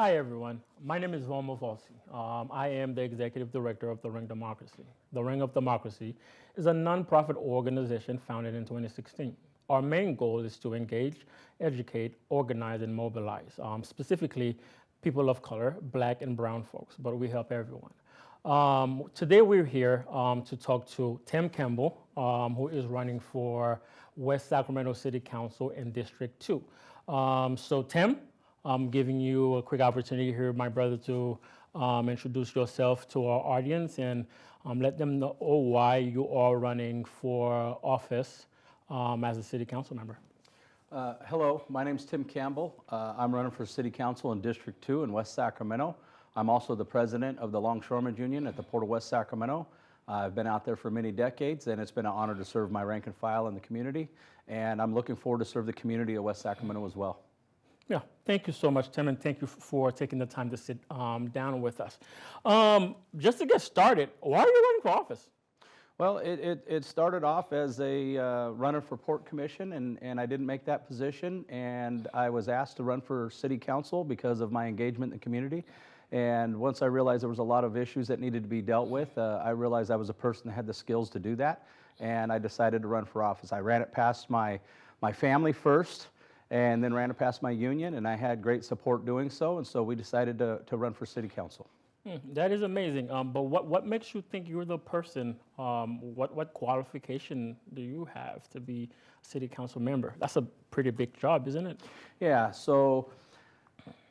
Hi, everyone. My name is Volma Volcy. I am the executive director of the Ring Democracy. The Ring of Democracy is a nonprofit organization founded in 2016. Our main goal is to engage, educate, organize, and mobilize, specifically people of color, black and brown folks, but we help everyone. Today we're here to talk to Tim Campbell, who is running for West Sacramento City Council in District 2. So Tim, I'm giving you a quick opportunity here, my brother, to introduce yourself to our audience and let them know why you are running for office as a city council member. Hello, my name is Tim Campbell. I'm running for City Council in District 2 in West Sacramento. I'm also the president of the Longshoremen's Union at the Port of West Sacramento. I've been out there for many decades, and it's been an honor to serve my rank and file in the community. And I'm looking forward to serve the community of West Sacramento as well. Yeah, thank you so much, Tim, and thank you for taking the time to sit down with us. Just to get started, why are you running for office? Well, it started off as a runner for Port Commission, and I didn't make that position, and I was asked to run for City Council because of my engagement in the community. And once I realized there was a lot of issues that needed to be dealt with, I realized I was a person that had the skills to do that, and I decided to run for office. I ran it past my family first, and then ran it past my union, and I had great support doing so, and so we decided to run for City Council. That is amazing. But what makes you think you're the person? What qualification do you have to be a city council member? That's a pretty big job, isn't it? Yeah, so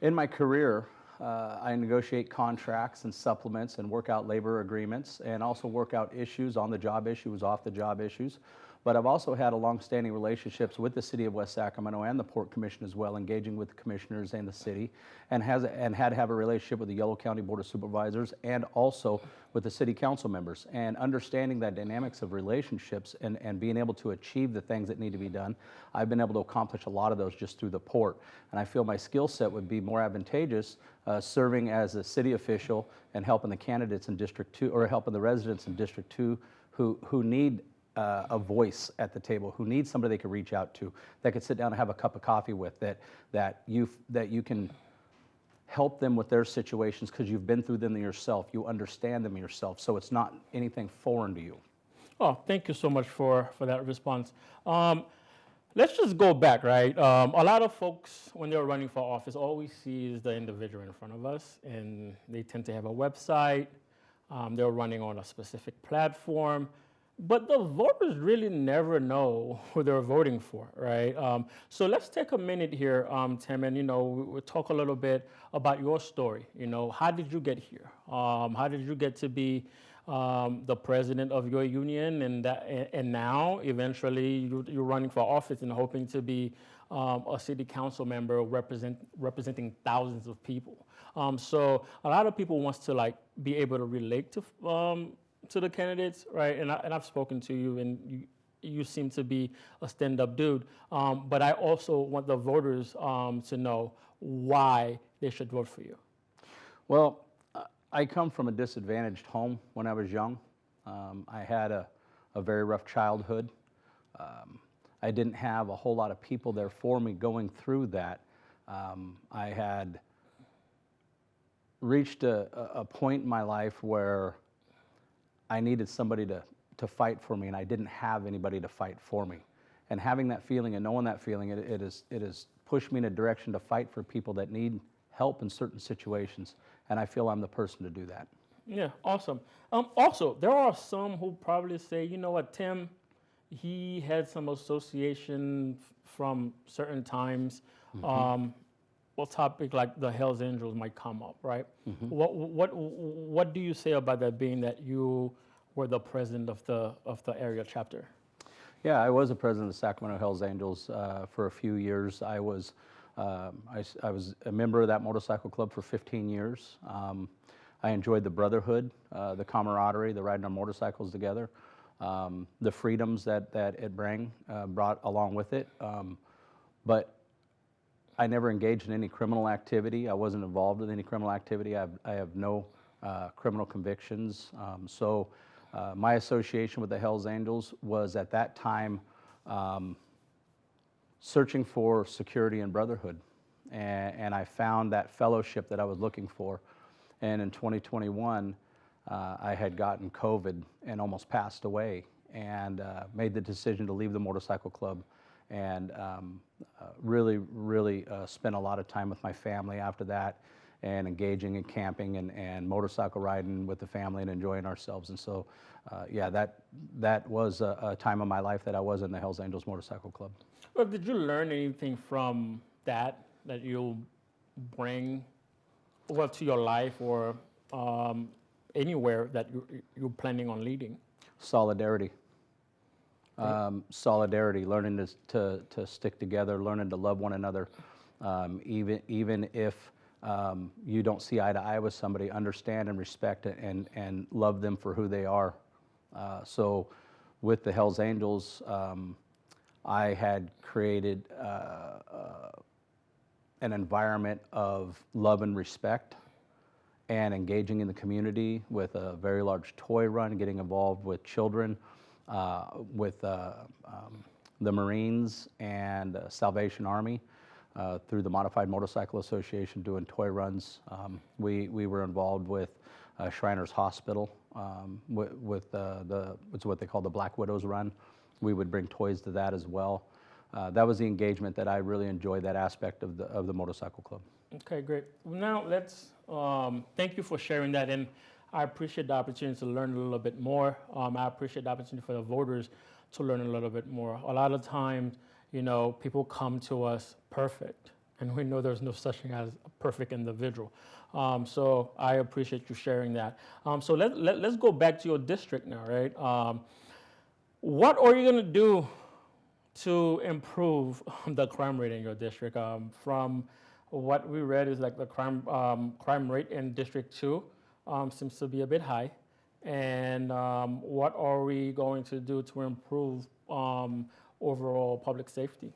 in my career, I negotiate contracts and supplements and work out labor agreements and also work out issues, on-the-job issues, off-the-job issues. But I've also had a long-standing relationships with the City of West Sacramento and the Port Commission as well, engaging with the commissioners and the city, and had to have a relationship with the Yolo County Board of Supervisors and also with the City Council members. And understanding that dynamics of relationships and being able to achieve the things that need to be done, I've been able to accomplish a lot of those just through the Port. And I feel my skill set would be more advantageous serving as a city official and helping the candidates in District 2, or helping the residents in District 2 who need a voice at the table, who needs somebody they can reach out to, that could sit down and have a cup of coffee with, that you can help them with their situations because you've been through them yourself, you understand them yourself, so it's not anything foreign to you. Oh, thank you so much for that response. Let's just go back, right? A lot of folks, when they're running for office, all we see is the individual in front of us, and they tend to have a website. They're running on a specific platform. But the voters really never know who they're voting for, right? So let's take a minute here, Tim, and we'll talk a little bit about your story. How did you get here? How did you get to be the president of your union, and now eventually you're running for office and hoping to be a city council member representing thousands of people. So a lot of people wants to be able to relate to the candidates, right? And I've spoken to you, and you seem to be a stand-up dude. But I also want the voters to know why they should vote for you. Well, I come from a disadvantaged home when I was young. I had a very rough childhood. I didn't have a whole lot of people there for me going through that. I had reached a point in my life where I needed somebody to fight for me, and I didn't have anybody to fight for me. And having that feeling and knowing that feeling, it has pushed me in a direction to fight for people that need help in certain situations, and I feel I'm the person to do that. Yeah, awesome. Also, there are some who probably say, you know what, Tim, he had some association from certain times. Mm-hmm. A topic like the Hells Angels might come up, right? Mm-hmm. What do you say about that, being that you were the president of the area chapter? Yeah, I was the president of the Sacramento Hells Angels for a few years. I was a member of that motorcycle club for 15 years. I enjoyed the brotherhood, the camaraderie, the riding our motorcycles together, the freedoms that it brought along with it. But I never engaged in any criminal activity. I wasn't involved in any criminal activity. I have no criminal convictions. So my association with the Hells Angels was at that time searching for security and brotherhood. and I found that fellowship that I was looking for. And in 2021, I had gotten COVID and almost passed away, and made the decision to leave the motorcycle club, and really spent a lot of time with my family after that, and engaging in camping and motorcycle riding with the family and enjoying ourselves. And so, yeah, that was a time of my life that I was in the Hells Angels Motorcycle Club. Well, did you learn anything from that you'll bring well to your life or anywhere that you're planning on leading? Solidarity. Solidarity, learning to stick together, learning to love one another, even if you don't see eye to eye with somebody, understand and respect it and love them for who they are. So with the Hells Angels, I had created an environment of love and respect, and engaging in the community with a very large toy run, getting involved with children, with the Marines and Salvation Army, through the Modified Motorcycle Association, doing toy runs. We were involved with Shriners Hospital, with it's what they call the Black Widows Run. We would bring toys to that as well. That was the engagement that I really enjoyed, that aspect of the motorcycle club. Okay, great. Well, now let's thank you for sharing that, and I appreciate the opportunity to learn a little bit more. I appreciate the opportunity for the voters to learn a little bit more. A lot of times, people come to us perfect, and we know there's no such thing as a perfect individual. So I appreciate you sharing that. So let's go back to your district now, right? What are you going to do to improve the crime rate in your district? From what we read is like the crime rate in District 2 seems to be a bit high. And what are we going to do to improve overall public safety?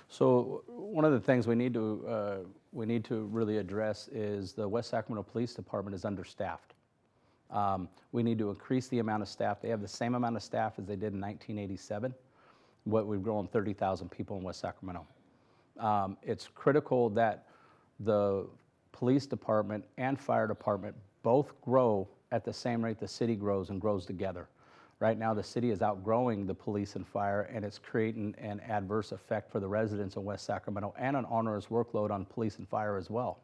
So one of the things we need to really address is the West Sacramento Police Department is understaffed. We need to increase the amount of staff. They have the same amount of staff as they did in 1987. We've grown 30,000 people in West Sacramento. It's critical that the police department and fire department both grow at the same rate the city grows and grows together. Right now, the city is outgrowing the police and fire, and it's creating an adverse effect for the residents in West Sacramento and an onerous workload on police and fire as well.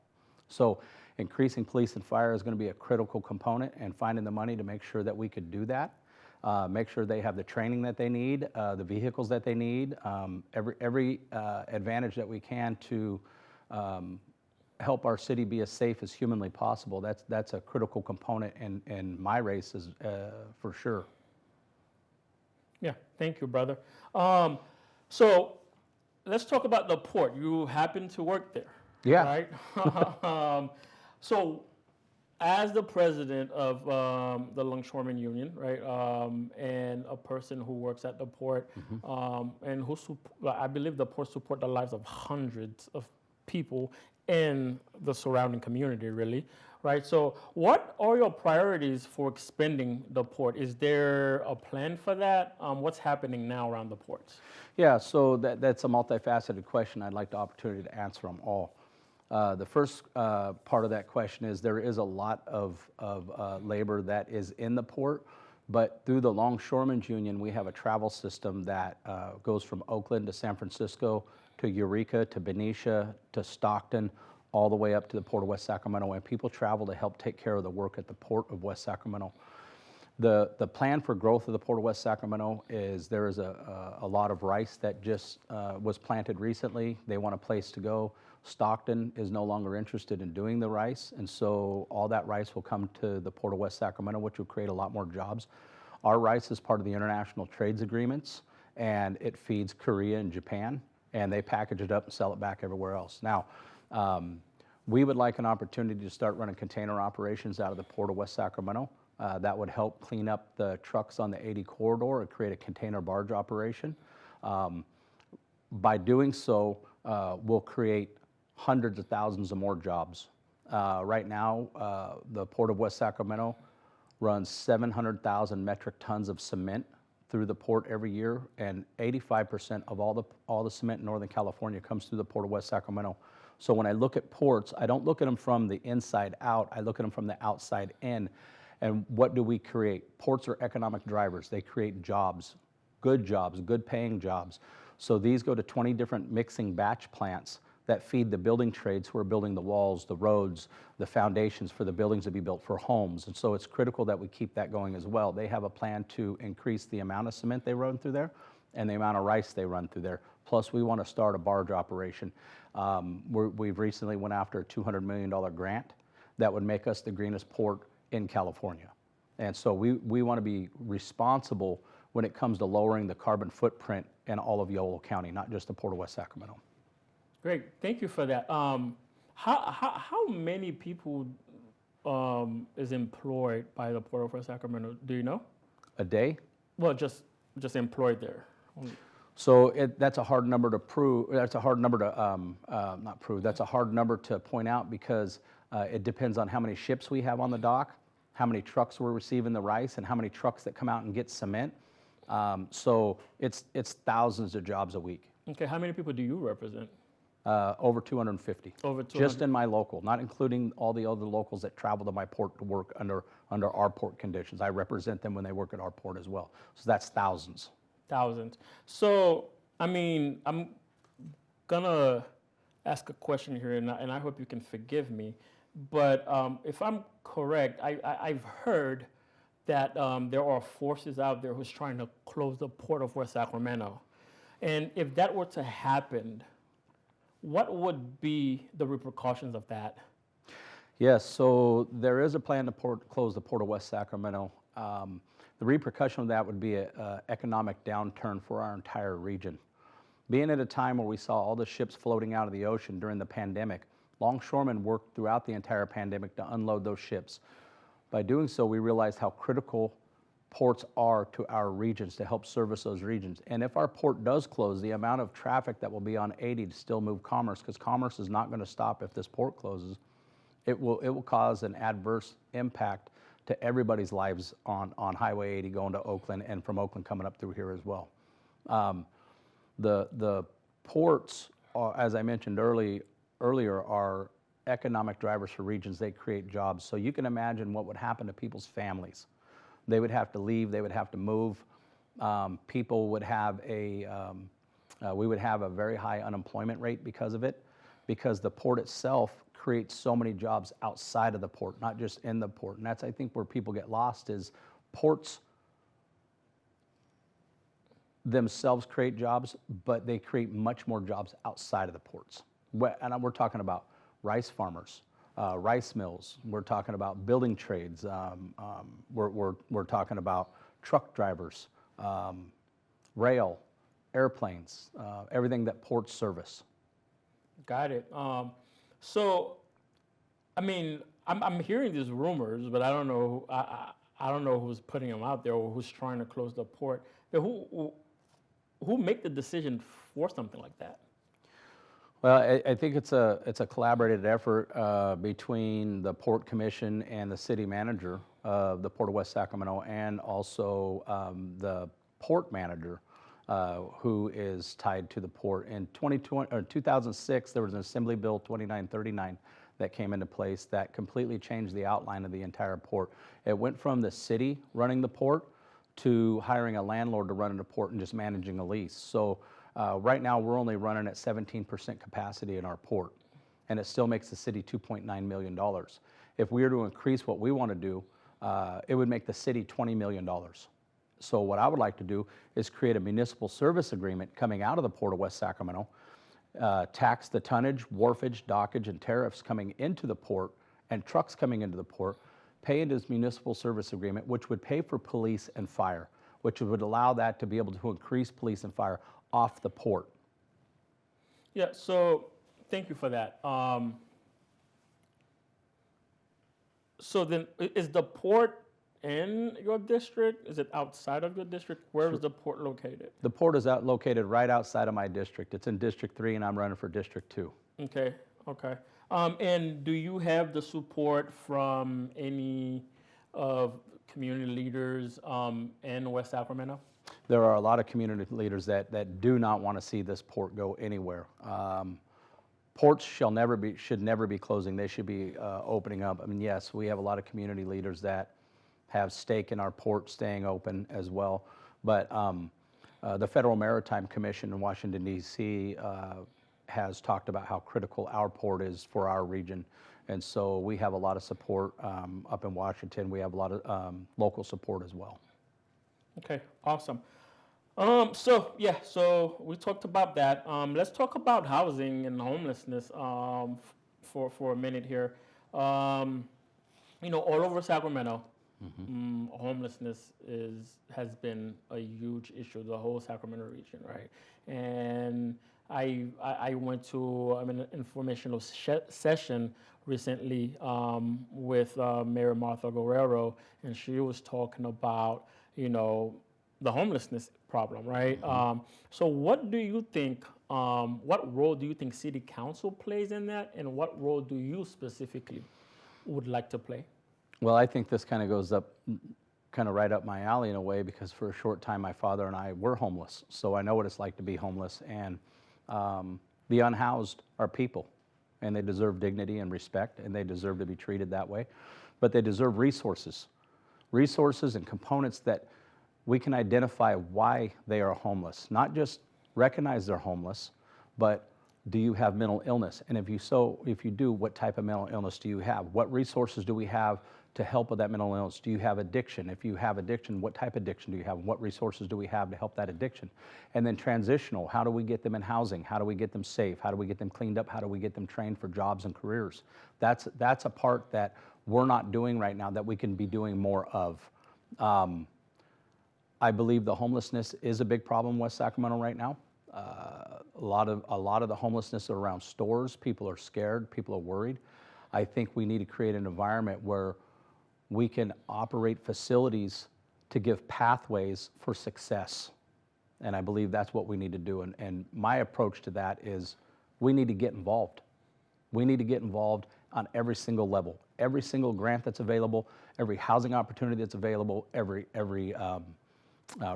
So increasing police and fire is going to be a critical component, and finding the money to make sure that we could do that. Make sure they have the training that they need, the vehicles that they need, every advantage that we can to help our city be as safe as humanly possible. That's a critical component in my race, for sure. Yeah, thank you, brother. So let's talk about the port. You happen to work there, Yeah. right? So as the president of the Longshoremen Union, right, and a person who works at the port, and I believe the port support the lives of hundreds of people in the surrounding community, really, right? So what are your priorities for expanding the port? Is there a plan for that? What's happening now around the ports? Yeah, so that's a multifaceted question. I'd like the opportunity to answer them all. The first part of that question is there is a lot of labor that is in the port, but through the Longshoremen's Union, we have a travel system that goes from Oakland to San Francisco to Eureka to Benicia to Stockton, all the way up to the Port of West Sacramento, and people travel to help take care of the work at the Port of West Sacramento. The plan for growth of the Port of West Sacramento is there is a lot of rice that just was planted recently. They want a place to go. Stockton is no longer interested in doing the rice, and so all that rice will come to the Port of West Sacramento, which will create a lot more jobs. Our rice is part of the international trades agreements, and it feeds Korea and Japan, and they package it up and sell it back everywhere else. Now, we would like an opportunity to start running container operations out of the Port of West Sacramento. That would help clean up the trucks on the 80 corridor and create a container barge operation. By doing so, we'll create hundreds of thousands of more jobs. Right now, the Port of West Sacramento runs 700,000 metric tons of cement through the port every year, and 85% of all the cement in Northern California comes through the Port of West Sacramento. So when I look at ports, I don't look at them from the inside out, I look at them from the outside in. And what do we create? Ports are economic drivers. They create jobs, good paying jobs. So these go to 20 different mixing batch plants that feed the building trades who are building the walls, the roads, the foundations for the buildings to be built for homes. And so it's critical that we keep that going as well. They have a plan to increase the amount of cement they run through there and the amount of rice they run through there. Plus, we want to start a barge operation. We've recently went after a $200 million grant that would make us the greenest port in California. And so we want to be responsible when it comes to lowering the carbon footprint in all of Yolo County, not just the Port of West Sacramento. Great, thank you for that. How many people is employed by the Port of West Sacramento? Do you know? A day? Well, just employed there. So that's a hard number to prove. That's a hard number to not prove. That's a hard number to point out because it depends on how many ships we have on the dock, how many trucks we're receiving the rice, and how many trucks that come out and get cement. So it's thousands of jobs a week. Okay, how many people do you represent? Over 250. Over 200. Just in my local, not including all the other locals that travel to my port to work under our port conditions. I represent them when they work at our port as well. So that's thousands. Thousands. So, I mean, I'm gonna ask a question here, and I hope you can forgive me. But if I'm correct, I've heard that there are forces out there who's trying to close the Port of West Sacramento. And if that were to happen, what would be the repercussions of that? Yes, so there is a plan to close the Port of West Sacramento. The repercussion of that would be an economic downturn for our entire region. Being at a time where we saw all the ships floating out of the ocean during the pandemic, longshoremen worked throughout the entire pandemic to unload those ships. By doing so, we realized how critical ports are to our regions to help service those regions. And if our port does close, the amount of traffic that will be on 80 to still move commerce, because commerce is not going to stop if this port closes, it will cause an adverse impact to everybody's lives on Highway 80 going to Oakland and from Oakland coming up through here as well. The ports, as I mentioned earlier, are economic drivers for regions. They create jobs. So you can imagine what would happen to people's families. They would have to leave, they would have to move. People would have we would have a very high unemployment rate because of it, because the port itself creates so many jobs outside of the port, not just in the port. And that's, I think, where people get lost is ports themselves create jobs, but they create much more jobs outside of the ports. And we're talking about rice farmers, rice mills. We're talking about building trades. We're talking about truck drivers, rail, airplanes, everything that ports service. Got it. So, I mean, I'm hearing these rumors, but I don't know. I don't know who's putting them out there or who's trying to close the port. Who make the decision for something like that? Well, I think it's a collaborated effort between the Port Commission and the city manager of the Port of West Sacramento, and also the port manager who is tied to the port. In 2006, there was an Assembly Bill 2939 that came into place that completely changed the outline of the entire port. It went from the city running the port to hiring a landlord to run the port and just managing a lease. So right now we're only running at 17% capacity in our port, and it still makes the city $2.9 million. If we were to increase what we want to do, it would make the city $20 million. So what I would like to do is create a municipal service agreement coming out of the Port of West Sacramento, tax the tonnage, wharfage, dockage, and tariffs coming into the port and trucks coming into the port, pay into this municipal service agreement, which would pay for police and fire, which would allow that to be able to increase police and fire off the port. Yeah, so thank you for that. So then, is the port in your district? Is it outside of your district? Where is the port located? The port is located right outside of my district. It's in District 3, and I'm running for District 2. Okay, okay. And do you have the support from any of community leaders in West Sacramento? There are a lot of community leaders that do not want to see this port go anywhere. ports should never be closing. They should be opening up. I mean, yes, we have a lot of community leaders that have stake in our port staying open as well. But the Federal Maritime Commission in Washington, D.C. Has talked about how critical our port is for our region. And so we have a lot of support up in Washington. We have a lot of local support as well. Okay, awesome. So we talked about that. Let's talk about housing and homelessness for a minute here. All over Sacramento, homelessness has been a huge issue, the whole Sacramento region, right? And I went to an informational session recently with Mayor Martha Guerrero, and she was talking about, the homelessness problem, right? So what do you think, what role do you think City Council plays in that, and what role do you specifically would like to play? Well, I think this kind of goes up, kind of right up my alley in a way, because for a short time my father and I were homeless. So I know what it's like to be homeless, and the unhoused are people, and they deserve dignity and respect, and they deserve to be treated that way. But they deserve resources and components that we can identify why they are homeless. Not just recognize they're homeless, but do you have mental illness? And if you do, what type of mental illness do you have? What resources do we have to help with that mental illness? Do you have addiction? If you have addiction, what type of addiction do you have? What resources do we have to help that addiction? And then transitional, how do we get them in housing? How do we get them safe? How do we get them cleaned up? How do we get them trained for jobs and careers? That's a part that we're not doing right now that we can be doing more of. I believe the homelessness is a big problem in West Sacramento right now. A lot of the homelessness are around stores. People are scared. People are worried. I think we need to create an environment where we can operate facilities to give pathways for success. And I believe that's what we need to do. And my approach to that is we need to get involved. We need to get involved on every single level. Every single grant that's available, every housing opportunity that's available, every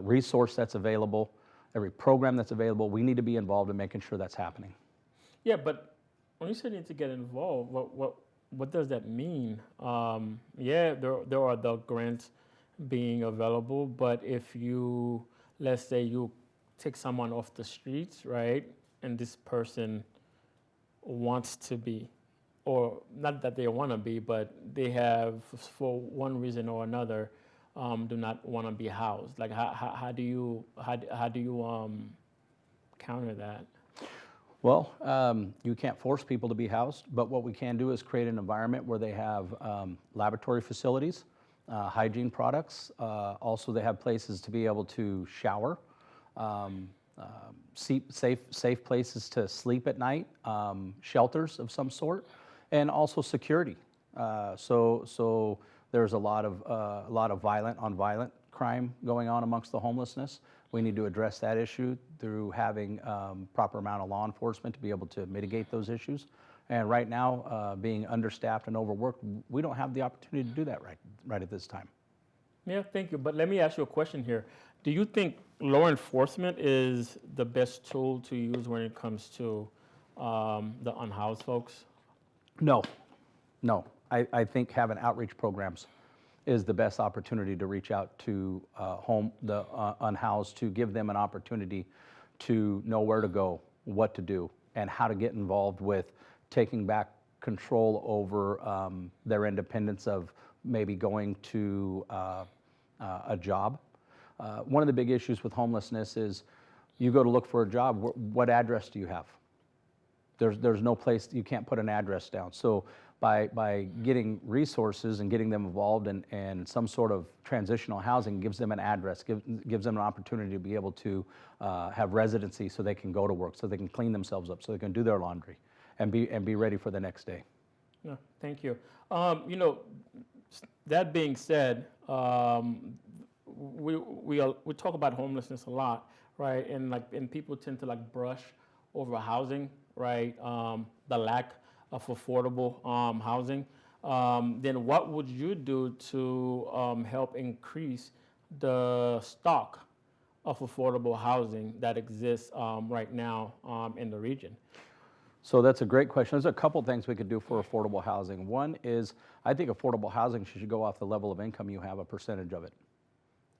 resource that's available, every program that's available, we need to be involved in making sure that's happening. Yeah, but when you say need to get involved, what does that mean? There are the grants being available, but if let's say you take someone off the streets, right, and this person wants to be, or not that they want to be, but they have, for one reason or another, do not want to be housed. Like, how do you counter that? Well, you can't force people to be housed, but what we can do is create an environment where they have laboratory facilities, hygiene products. Also, they have places to be able to shower, safe places to sleep at night, shelters of some sort, and also security. So there's a lot of violent crime going on amongst the homelessness. We need to address that issue through having proper amount of law enforcement to be able to mitigate those issues. And right now, being understaffed and overworked, we don't have the opportunity to do that right at this time. Yeah, thank you. But let me ask you a question here. Do you think law enforcement is the best tool to use when it comes to the unhoused folks? No. I think having outreach programs is the best opportunity to reach out to the unhoused, to give them an opportunity to know where to go, what to do, and how to get involved with taking back control over their independence of maybe going to a job. One of the big issues with homelessness is you go to look for a job, what address do you have? There's no place, you can't put an address down. So by getting resources and getting them involved in some sort of transitional housing gives them an address, gives them an opportunity to be able to have residency so they can go to work, so they can clean themselves up, so they can do their laundry and be ready for the next day. No, thank you. That being said, we talk about homelessness a lot, right? And people tend to brush over housing, right? The lack of affordable housing. Then what would you do to help increase the stock of affordable housing that exists right now in the region? So that's a great question. There's a couple things we could do for affordable housing. One is, I think affordable housing should go off the level of income you have, a percentage of it.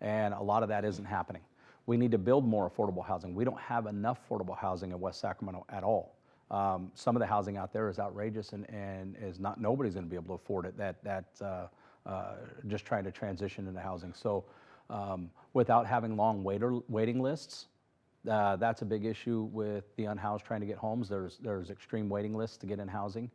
And a lot of that isn't happening. We need to build more affordable housing. We don't have enough affordable housing in West Sacramento at all. Some of the housing out there is outrageous and is not, nobody's gonna be able to afford it, just trying to transition into housing. So without having long waiting lists, that's a big issue with the unhoused trying to get homes. There's extreme waiting lists to get in housing,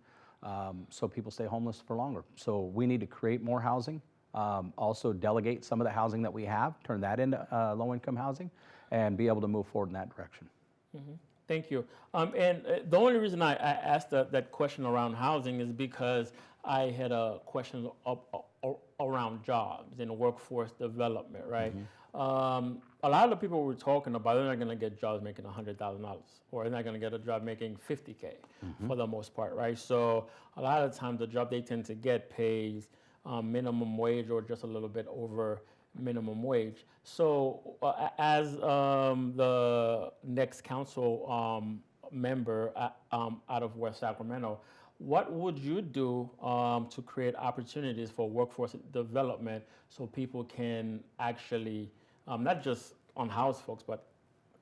so people stay homeless for longer. So we need to create more housing, also delegate some of the housing that we have, turn that into low-income housing, and be able to move forward in that direction. Mm-hmm. Thank you. And the only reason I asked that question around housing is because I had a question around jobs and workforce development, right? Mm-hmm. A lot of the people we're talking about, they're not going to get jobs making $100,000, or they're not going to get a job making $50K for the most part, right? So a lot of times the job they tend to get pays minimum wage or just a little bit over minimum wage. So as the next council member out of West Sacramento, what would you do to create opportunities for workforce development so people can actually, not just unhoused folks, but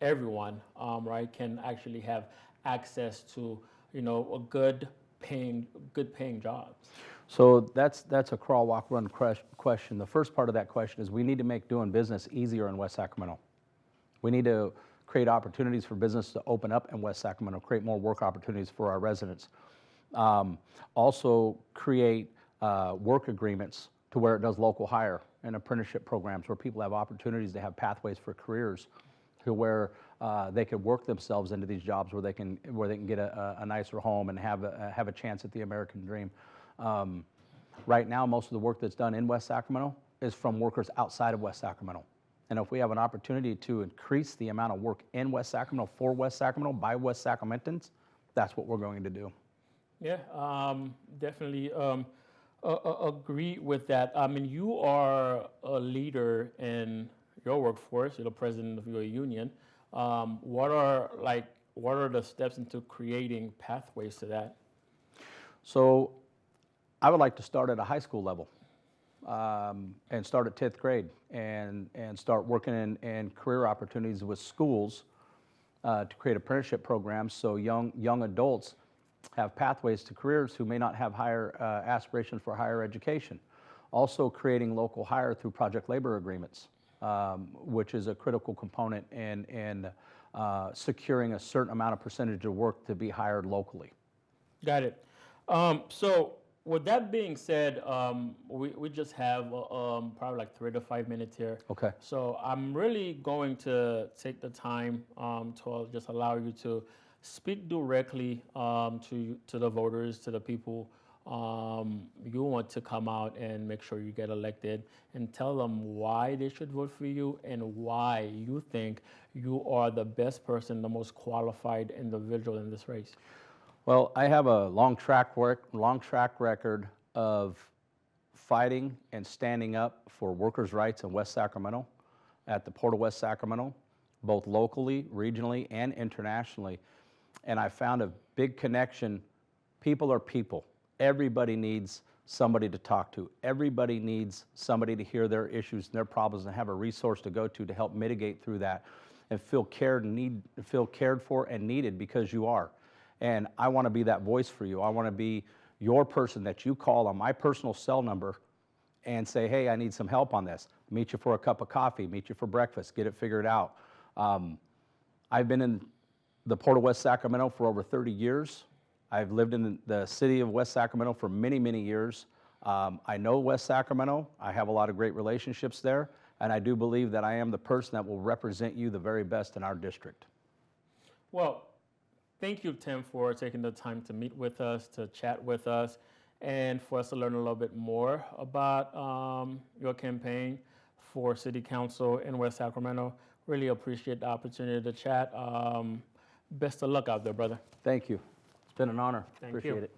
everyone, right, can actually have access to, a good paying jobs? So that's a crawl, walk, run question. The first part of that question is we need to make doing business easier in West Sacramento. We need to create opportunities for business to open up in West Sacramento, create more work opportunities for our residents. Also create work agreements to where it does local hire and apprenticeship programs where people have opportunities to have pathways for careers to where they could work themselves into these jobs where they can get a nicer home and have a chance at the American dream. Right now, most of the work that's done in West Sacramento is from workers outside of West Sacramento. And if we have an opportunity to increase the amount of work in West Sacramento for West Sacramento by West Sacramentans, that's what we're going to do. Yeah, definitely agree with that. I mean, you are a leader in your workforce. You're the president of your union. What are the steps into creating pathways to that? So I would like to start at a high school level and start at 10th grade and start working in career opportunities with schools to create apprenticeship programs so young adults have pathways to careers who may not have higher aspirations for higher education. Also creating local hire through project labor agreements, which is a critical component in securing a certain amount of percentage of work to be hired locally. Got it. So with that being said, we just have probably like 3 to 5 minutes here. Okay. So I'm really going to take the time to just allow you to speak directly to the voters, to the people you want to come out and make sure you get elected, and tell them why they should vote for you and why you think you are the best person, the most qualified individual in this race. Well, I have a long track record of fighting and standing up for workers' rights in West Sacramento, at the Port of West Sacramento, both locally, regionally, and internationally. And I found a big connection. People are people. Everybody needs somebody to talk to. Everybody needs somebody to hear their issues and their problems and have a resource to go to help mitigate through that and feel cared for and needed because you are. And I want to be that voice for you. I want to be your person that you call on my personal cell number and say, hey, I need some help on this. Meet you for a cup of coffee, meet you for breakfast, get it figured out. I've been in the Port of West Sacramento for over 30 years. I've lived in the city of West Sacramento for many, many years. I know West Sacramento. I have a lot of great relationships there. And I do believe that I am the person that will represent you the very best in our district. Well, thank you, Tim, for taking the time to meet with us, to chat with us, and for us to learn a little bit more about your campaign for City Council in West Sacramento. Really appreciate the opportunity to chat. Best of luck out there, brother. Thank you. It's been an honor. Thank Appreciate you. it.